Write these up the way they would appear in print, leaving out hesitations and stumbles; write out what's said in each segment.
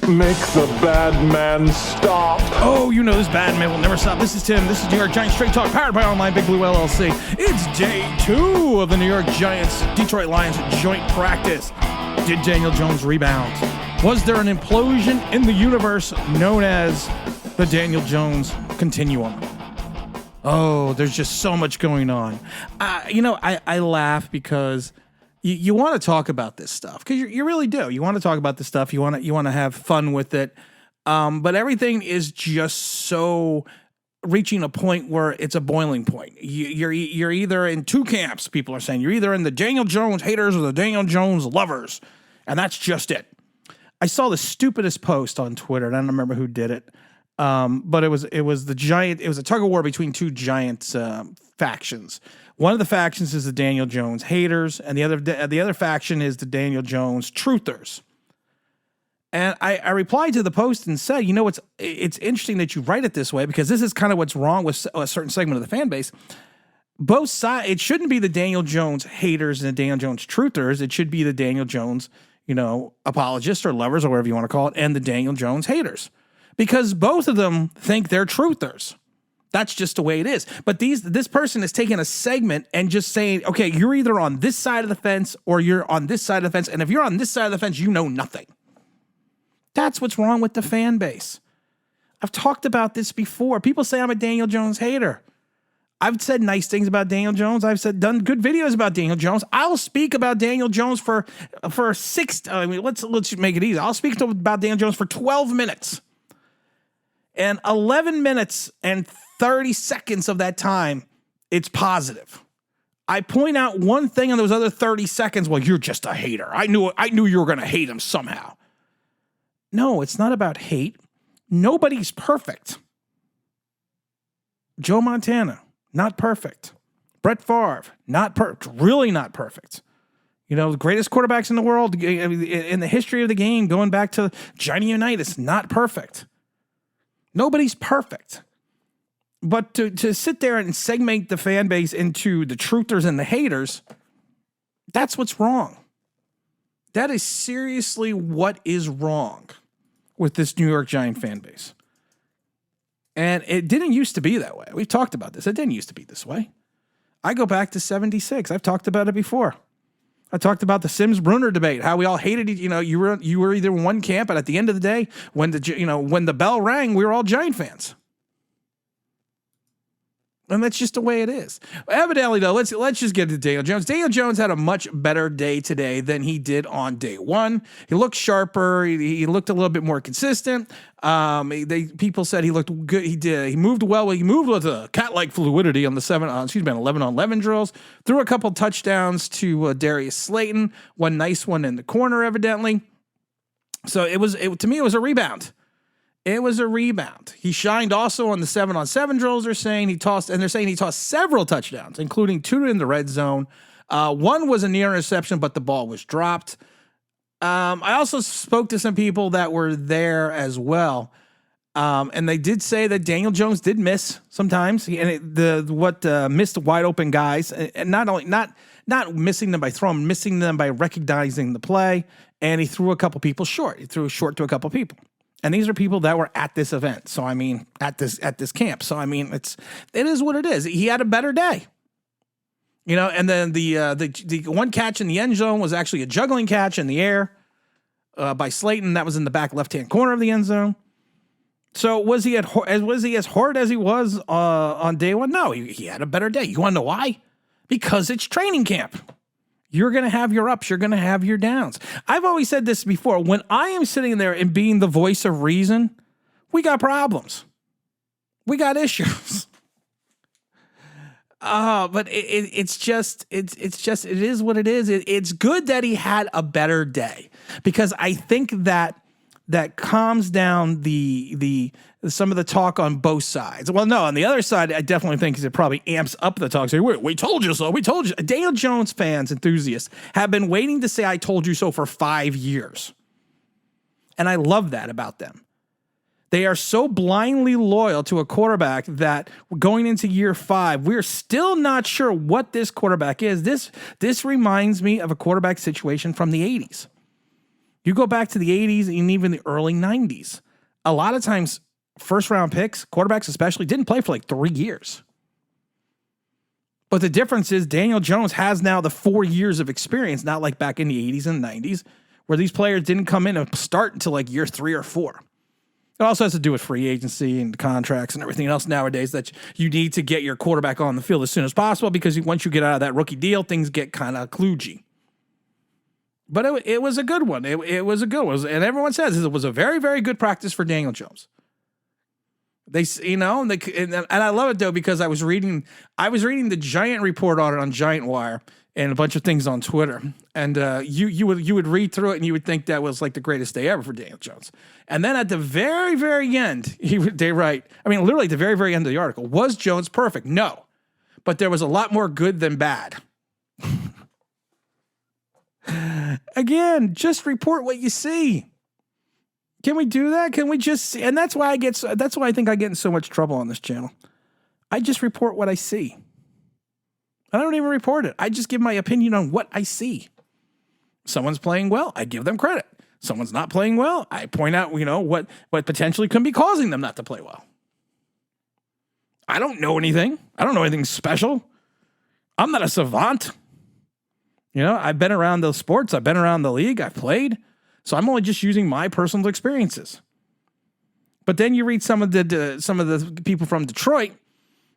Make the bad man stop. Oh, you know this bad man will never stop. This is Tim. This is New York Giants Straight Talk, powered by Online Big Blue LLC. It's day 2 of the New York Giants Detroit Lions joint practice. Did Daniel Jones rebound? Was there an implosion in the universe known as the Daniel Jones continuum? Oh, there's just so much going on. I laugh because you want to talk about this stuff, because you really do. You want to talk about this stuff. You want to have fun with it. But everything is just so reaching a point where it's a boiling point. You're either in two camps. People are saying you're either in the Daniel Jones haters or the Daniel Jones lovers, and that's just it. I saw the stupidest post on Twitter, and I don't remember who did it. But it was the Giant. It was a tug of war between two Giants factions. One of the factions is the Daniel Jones haters, and the other faction is the Daniel Jones truthers. And I replied to the post and said, it's interesting that you write it this way, because this is kind of what's wrong with a certain segment of the fan base. Both sides. It shouldn't be the Daniel Jones haters and the Daniel Jones truthers. It should be the Daniel Jones, apologists or lovers or whatever you want to call it, and the Daniel Jones haters. Because both of them think they're truthers. That's just the way it is. But this person is taking a segment and just saying, okay, you're either on this side of the fence or you're on this side of the fence. And if you're on this side of the fence, you know nothing. That's what's wrong with the fan base. I've talked about this before. People say I'm a Daniel Jones hater. I've said nice things about Daniel Jones. I've done good videos about Daniel Jones. I'll speak about Daniel Jones for 6. Let's make it easy. I'll speak about Daniel Jones for 12 minutes. And 11 minutes and 30 seconds of that time, it's positive. I point out one thing in those other 30 seconds, well, you're just a hater. I knew you were going to hate him somehow. No, it's not about hate. Nobody's perfect. Joe Montana, not perfect. Brett Favre, not perfect. Really not perfect. The greatest quarterbacks in the world, in the history of the game, going back to Johnny Unitas, not perfect. Nobody's perfect. But to sit there and segment the fan base into the truthers and the haters, that's what's wrong. That is seriously what is wrong with this New York Giant fan base. And it didn't used to be that way. We've talked about this. It didn't used to be this way. I go back to 76. I've talked about it before. I talked about the Sims-Brunner debate, how we all hated it. You were either in one camp, and at the end of the day, when the bell rang, we were all Giant fans. And that's just the way it is. Evidently, though, let's just get to Daniel Jones. Daniel Jones had a much better day today than he did on day 1. He looked sharper. He looked a little bit more consistent. People said he looked good. He did. He moved well. He moved with a cat-like fluidity on the 11-on-11 drills. Threw a couple touchdowns to Darius Slayton. One nice one in the corner, evidently. So to me, it was a rebound. It was a rebound. He shined also on the 7-on-7 drills. They're saying he tossed several touchdowns, including 2 in the red zone. One was a near interception, but the ball was dropped. I also spoke to some people that were there as well, and they did say that Daniel Jones did miss sometimes, missed wide open guys, and not missing them by throwing, missing them by recognizing the play, and he threw a couple people short. He threw short to a couple people. And these are people that were at this event. So, at this camp. So, it is what it is. He had a better day. And then the one catch in the end zone was actually a juggling catch in the air by Slayton. That was in the back left-hand corner of the end zone. So, was he as hard as he was on day 1? No, he had a better day. You want to know why? Because it's training camp. You're going to have your ups. You're going to have your downs. I've always said this before. When I am sitting there and being the voice of reason, we got problems. We got issues. But it is what it is. It's good that he had a better day, because I think that calms down the some of the talk on both sides. Well, no, on the other side, I definitely think it probably amps up the talk. Say, we told you so. We told you. Daniel Jones fans, enthusiasts, have been waiting to say I told you so for 5 years. And I love that about them. They are so blindly loyal to a quarterback that going into year 5, we're still not sure what this quarterback is. This reminds me of a quarterback situation from the 80s. You go back to the 80s and even the early 90s. A lot of times, first-round picks, quarterbacks especially, didn't play for like 3 years. But the difference is Daniel Jones has now the 4 years of experience, not like back in the 80s and 90s, where these players didn't come in and start until like year 3 or 4. It also has to do with free agency and contracts and everything else nowadays that you need to get your quarterback on the field as soon as possible because once you get out of that rookie deal, things get kind of kludgy. But it was a good one. It was a good one. And everyone says it was a very, very good practice for Daniel Jones. They, and I love it though because I was reading the Giant report on it on Giant Wire and a bunch of things on Twitter, and you would read through it and you would think that was like the greatest day ever for Daniel Jones. And then at the very, very end, they write, I mean, literally at the very, very end of the article, was Jones perfect? No, but there was a lot more good than bad. Again, just report what you see. Can we do that? Can we just see? And that's why I think I get in so much trouble on this channel. I just report what I see. I don't even report it. I just give my opinion on what I see. Someone's playing well, I give them credit. Someone's not playing well, I point out, what potentially could be causing them not to play well. I don't know anything. I don't know anything special. I'm not a savant. I've been around the sports. I've been around the league. I've played. So I'm only just using my personal experiences. But then you read some of the people from Detroit,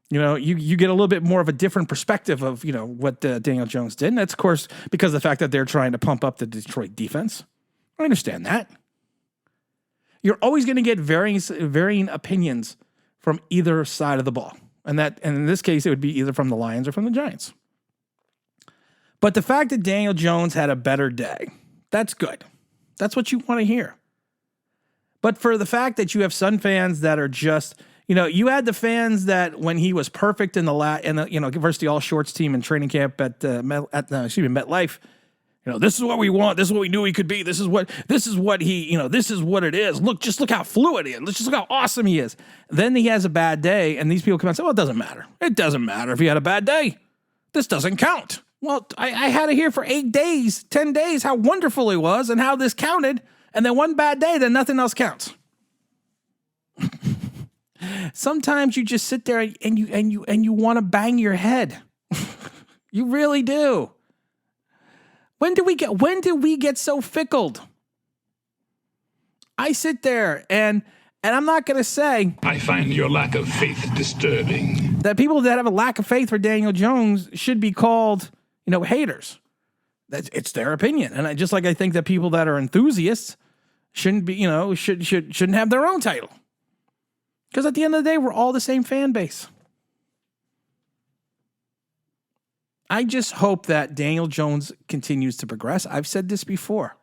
you get a little bit more of a different perspective of, what Daniel Jones did. And that's, of course, because of the fact that they're trying to pump up the Detroit defense. I understand that. You're always going to get varying opinions from either side of the ball. And in this case, it would be either from the Lions or from the Giants. But the fact that Daniel Jones had a better day, that's good. That's what you want to hear. But for the fact that you have some fans that are just, you had the fans that when he was perfect in the versus the all shorts team in training camp at MetLife, this is what we want. This is what we knew he could be. This is what he, this is what it is. Look how fluid he is. Let's just look how awesome he is. Then he has a bad day, and these people come out and say, well, it doesn't matter. It doesn't matter if he had a bad day. This doesn't count. Well, I had to hear for 8 days, 10 days how wonderful he was and how this counted. And then one bad day, then nothing else counts. Sometimes you just sit there and you want to bang your head. You really do. When did we get so fickled? I sit there and I'm not going to say I find your lack of faith disturbing. That people that have a lack of faith for Daniel Jones should be called, haters. It's their opinion. And I think that people that are enthusiasts shouldn't be, shouldn't have their own title. Because at the end of the day, we're all the same fan base. I just hope that Daniel Jones continues to progress. I've said this before.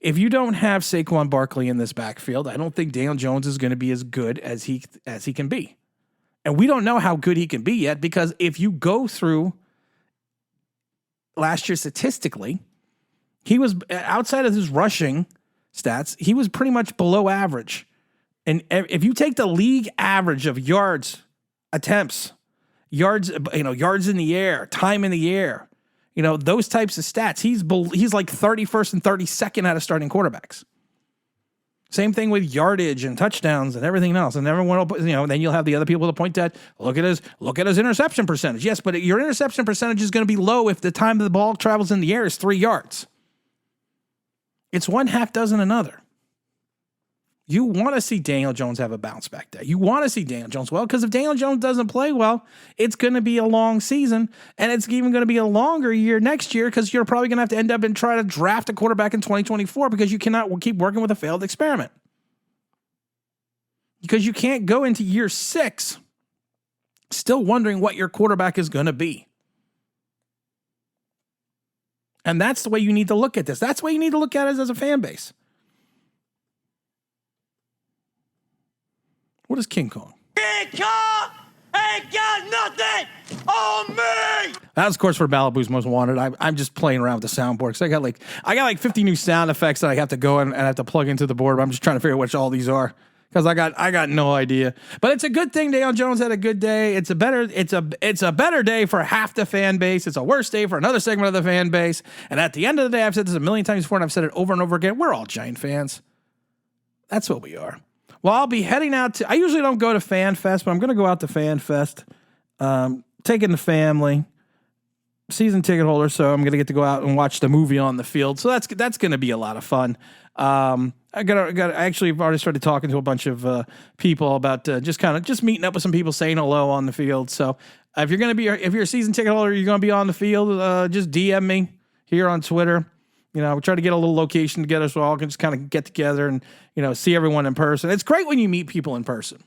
If you don't have Saquon Barkley in this backfield, I don't think Daniel Jones is going to be as good as he can be. And we don't know how good he can be yet, because if you go through last year statistically, he was, outside of his rushing stats, he was pretty much below average. And if you take the league average of yards, attempts, yards in the air, time in the air, those types of stats, he's like 31st and 32nd out of starting quarterbacks. Same thing with yardage and touchdowns and everything else. And everyone will, then you'll have the other people to point at, look at his interception percentage. Yes, but your interception percentage is going to be low if the time the ball travels in the air is 3 yards. It's one half dozen another. You want to see Daniel Jones have a bounce back day. You want to see Daniel Jones well, because if Daniel Jones doesn't play well, it's going to be a long season, and it's even going to be a longer year next year, because you're probably going to have to end up and try to draft a quarterback in 2024 because you cannot keep working with a failed experiment. Because you can't go into year 6 still wondering what your quarterback is going to be. And that's the way you need to look at this. That's the way you need to look at it as a fan base. What is King Kong? King Kong ain't got nothing on me. That's, of course, for Malibu's Most Wanted. I'm just playing around with the soundboard because I got like 50 new sound effects that I have to go and I have to plug into the board. But I'm just trying to figure out which all these are because I got no idea. But it's a good thing Daniel Jones had a good day. It's a better day for half the fan base. It's a worse day for another segment of the fan base. And at the end of the day, I've said this a million times before, and I've said it over and over again. We're all Giant fans. That's what we are. Well, I'll be heading out to. I usually don't go to Fan Fest, but I'm going to go out to Fan Fest. Taking the family. Season ticket holder, so I'm going to get to go out and watch the movie on the field. So that's going to be a lot of fun. I actually have already started talking to a bunch of people about just meeting up with some people, saying hello on the field. So if you're a season ticket holder, you're going to be on the field, just DM me here on Twitter. We try to get a little location together so all can just kind of get together and, see everyone in person. It's great when you meet people in person.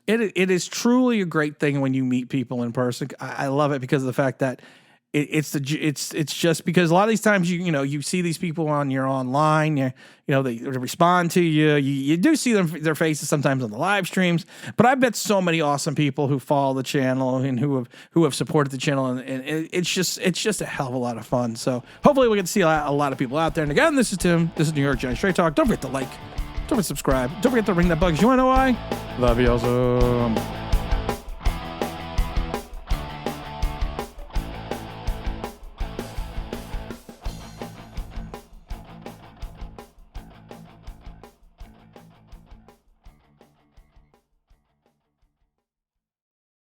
It is truly a great thing when you meet people in person. I love it because of the fact that it's just because a lot of these times you see these people on your online, they respond to you. You do see their faces sometimes on the live streams, but I bet so many awesome people who follow the channel and who have supported the channel, and it's just a hell of a lot of fun. So hopefully we get to see a lot of people out there. And again, this is Tim. This is New York Giants Straight Talk. Don't forget to like, don't forget to subscribe, don't forget to ring that bell. You want to know why? Love you, awesome.